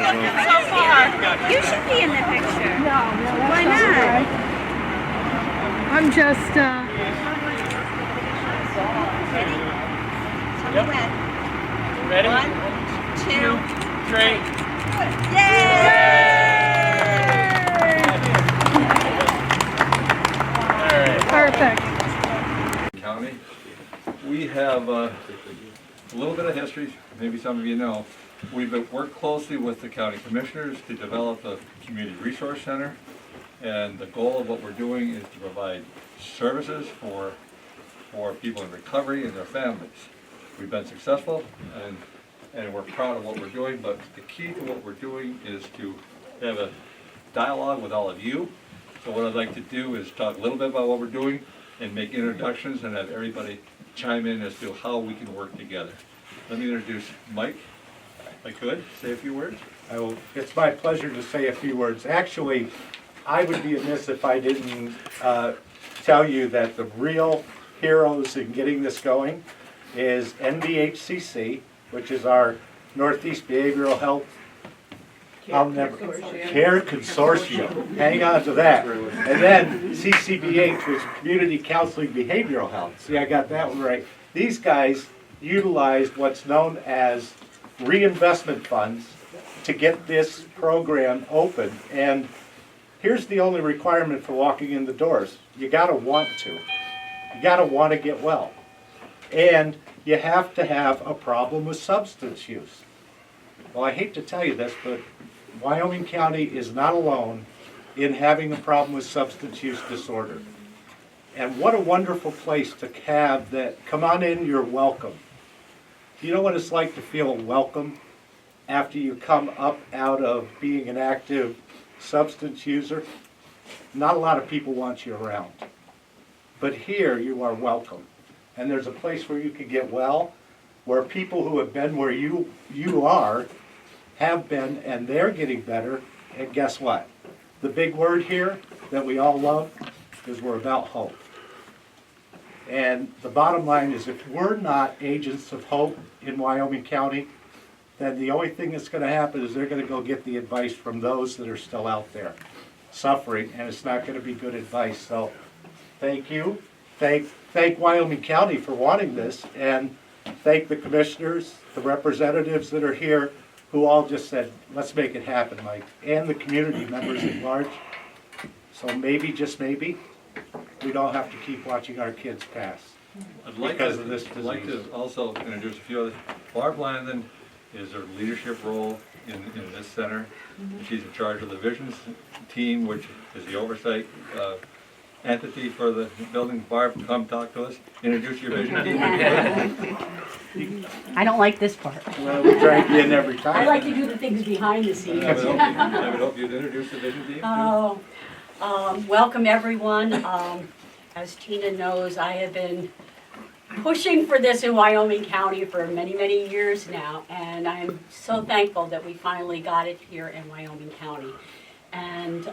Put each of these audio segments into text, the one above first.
looking so far? You should be in the picture. No, Why not? I'm just, Ready? Tell me when. Ready? 1, 2, 3. Yay! perfect. County. We have a little bit of history, maybe some of you know. We've worked closely with the county commissioners to develop a community resource center. And the goal of what we're doing is to provide services for people in recovery and their families. We've been successful and we're proud of what we're doing, but the key to what we're doing is to have a dialogue with all of you. So what I'd like to do is talk a little bit about what we're doing and make introductions and have everybody chime in as to how we can work together. Let me introduce Mike, if I could, say a few words. It's my pleasure to say a few words. Actually, I would be amiss if I didn't tell you that the real heroes in getting this going is NBHCC, which is our Northeast Behavioral Health Care Consortium. Hang on to that. And then CCBH, which is Community Counseling Behavioral Health. See, I got that one right. These guys utilized what's known as reinvestment funds to get this program open. And here's the only requirement for walking in the doors. You gotta want to. You gotta want to get well. And you have to have a problem with substance use. Well, I hate to tell you this, but Wyoming County is not alone in having a problem with substance use disorder. And what a wonderful place to have that, come on in, you're welcome. You know what it's like to feel welcome after you come up out of being an active substance user? Not a lot of people want you around. But here you are welcome. And there's a place where you can get well, where people who have been where you are have been, and they're getting better. And guess what? The big word here that we all love is we're about hope. And the bottom line is, if we're not agents of hope in Wyoming County, then the only thing that's going to happen is they're going to go get the advice from those that are still out there suffering, and it's not going to be good advice. So thank you. Thank Wyoming County for wanting this, and thank the commissioners, the representatives that are here, who all just said, let's make it happen, Mike, and the community members at large. So maybe, just maybe, we don't have to keep watching our kids pass because of this disease. I'd like to also introduce a few others. Barb Landon is her leadership role in this center. She's in charge of the visions team, which is the oversight entity for the building. Barb, come talk to us. Introduce your vision team. I don't like this part. Well, we try to get in every time. I like to do the things behind the scenes. I would hope you'd introduce the vision team. Oh, welcome everyone. As Tina knows, I have been pushing for this in Wyoming County for many, many years now, and I'm so thankful that we finally got it here in Wyoming County. And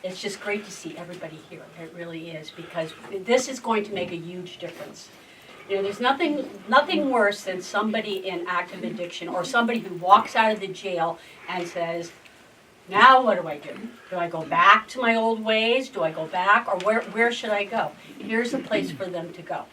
it's just great to see everybody here. It really is, because this is going to make a huge difference. You know, there's nothing worse than somebody in active addiction, or somebody who walks out of the jail and says, now what do I do? Do I go back to my old ways? Do I go back? Or where should I go? Here's a place for them to go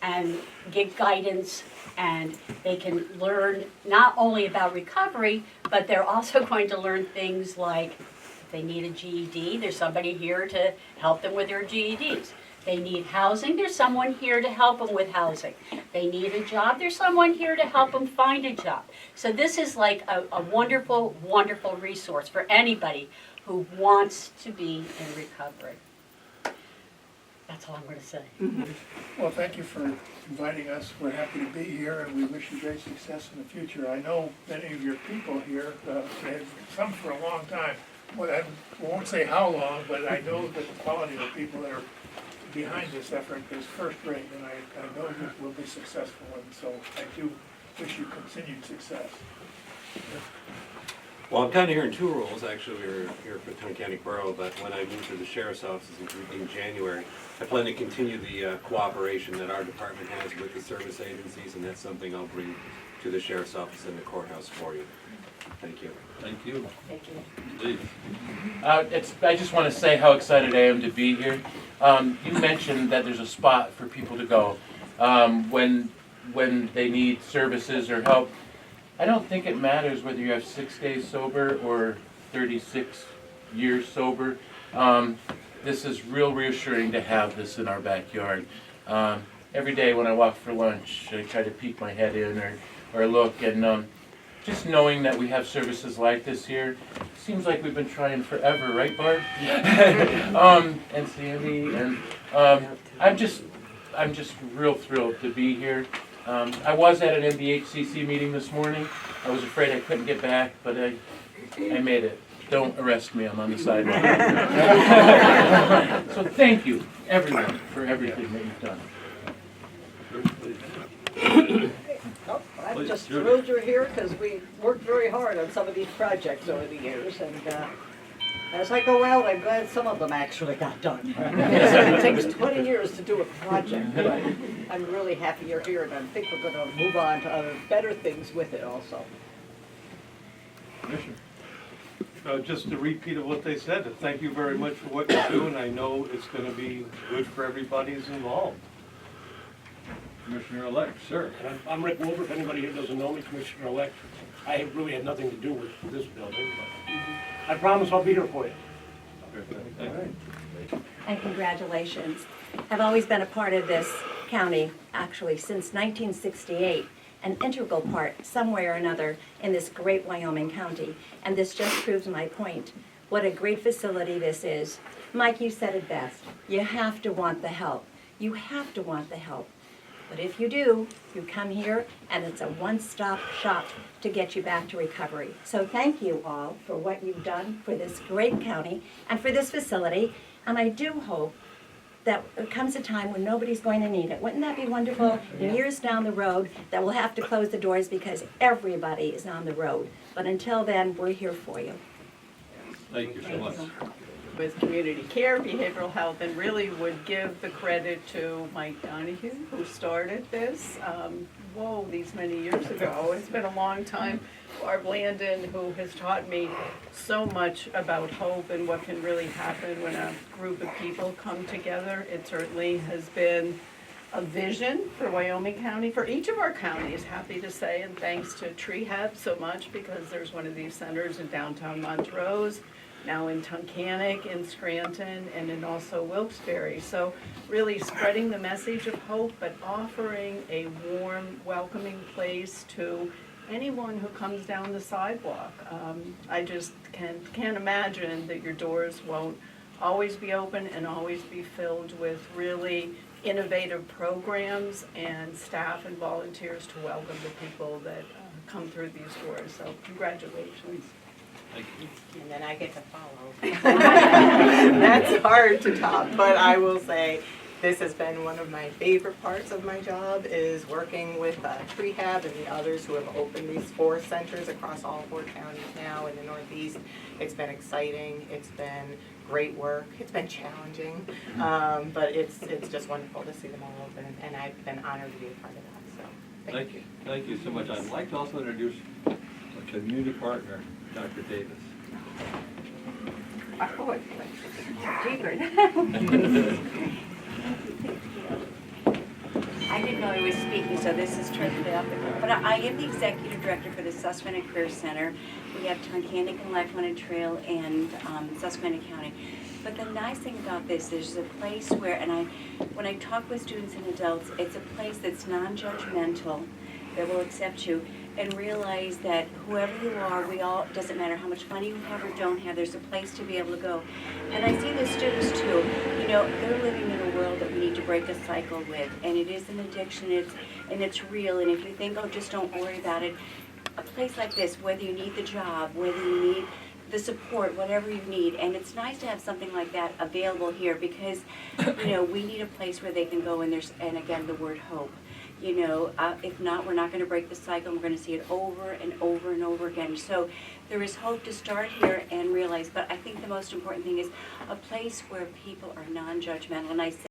and get guidance, and they can learn not only about recovery, but they're also going to learn things like, if they need a GED, there's somebody here to help them with their GEDs. They need housing, there's someone here to help them with housing. They need a job, there's someone here to help them find a job. So this is like a wonderful, wonderful resource for anybody who wants to be in recovery. That's all I'm going to say. Well, thank you for inviting us. We're happy to be here, and we wish you great success in the future. I know many of your people here, some for a long time. Well, I won't say how long, but I know that the quality of the people that are behind this effort is first rate, and I know you will be successful, and so I do wish you continued success. Well, I'm kind of hearing two roles. Actually, we were here for Town County Borough, but when I moved to the Sheriff's Office in January, I plan to continue the cooperation that our department has with the service agencies, and that's something I'll bring to the Sheriff's Office and the courthouse for you. Thank you. Thank you. Thank you. Please. I just want to say how excited I am to be here. You mentioned that there's a spot for people to go when they need services or help. I don't think it matters whether you have 6 days sober or 36 years sober. This is real reassuring to have this in our backyard. Every day when I walk for lunch, I try to peek my head in or look, and just knowing that we have services like this here, seems like we've been trying forever, right, Barb? And Sandy, and I'm just real thrilled to be here. I was at an MBHCC meeting this morning. I was afraid I couldn't get back, but I made it. Don't arrest me, I'm on the sidewalk. So thank you, everyone, for everything that you've done. Oh, I'm just thrilled you're here because we worked very hard on some of these projects over the years, and as I go out, I'm glad some of them actually got done. It takes 20 years to do a project, but I'm really happy you're here, and I think we're going to move on to other better things with it also. Commissioner. Just a repeat of what they said, thank you very much for what you're doing. I know it's going to be good for everybody who's involved. Commissioner-elect, sir. I'm Rick Wilbur. If anybody here doesn't know me, Commissioner-elect, I really had nothing to do with this building, but I promise I'll be here for you. All right. And congratulations. I've always been a part of this county, actually, since 1968, an integral part, some way or another, in this great Wyoming county. And this just proves my point. What a great facility this is. Mike, you said it best. You have to want the help. You have to want the help. But if you do, you come here and it's a one-stop shop to get you back to recovery. So thank you all for what you've done for this great county and for this facility. And I do hope that there comes a time when nobody's going to need it. Wouldn't that be wonderful? Years down the road that we'll have to close the doors because everybody is on the road. But until then, we're here for you. Thank you so much. With community care, behavioral health, and really would give the credit to Mike Donahue, who started this, these many years ago. It's been a long time. Barb Landon, who has taught me so much about hope and what can really happen when a group of people come together. It certainly has been a vision for Wyoming County, for each of our counties, happy to say, and thanks to Trehab so much, because there's one of these centers in downtown Montrose, now in Tunkhannock, in Scranton, and in also Wilkes-Barre. So really spreading the message of hope, but offering a warm, welcoming place to anyone who comes down the sidewalk. I just can't imagine that your doors won't always be open and always be filled with really innovative programs and staff and volunteers to welcome the people that come through these doors. So congratulations. Thank you. And then I get to follow. That's hard to top, but I will say this has been one of my favorite parts of my job, is working with Trehab and the others who have opened these 4 centers across all 4 counties now in the Northeast. It's been exciting. It's been great work. It's been challenging, but it's just wonderful to see them all open, and I've been honored to be a part of that. So thank you. Thank you so much. I'd like to also introduce a community partner, Dr. Davis. Oh, it's I didn't know I was speaking, so this is Trehab. But I am the executive director for the Susquehanna Career Center. We have Tunkhannock and Lackawanna Trail and Susquehanna County. But the nice thing about this is a place where, when I talk with students and adults, it's a place that's non-judgmental, that will accept you, and realize that whoever you are, doesn't matter how much money you have or don't have, there's a place to be able to go. And I see the students too, they're living in a world that we need to break a cycle with, and it is an addiction, it's real, and if you think, oh, just don't worry about it, a place like this, whether you need the job, whether you need the support, whatever you need, and it's nice to have something like that available here because, we need a place where they can go, and again, the word hope. If not, we're not going to break the cycle. We're going to see it over and over and over again. So there is hope to start here and realize, but I think the most important thing is a place where people are non-judgmental. And I say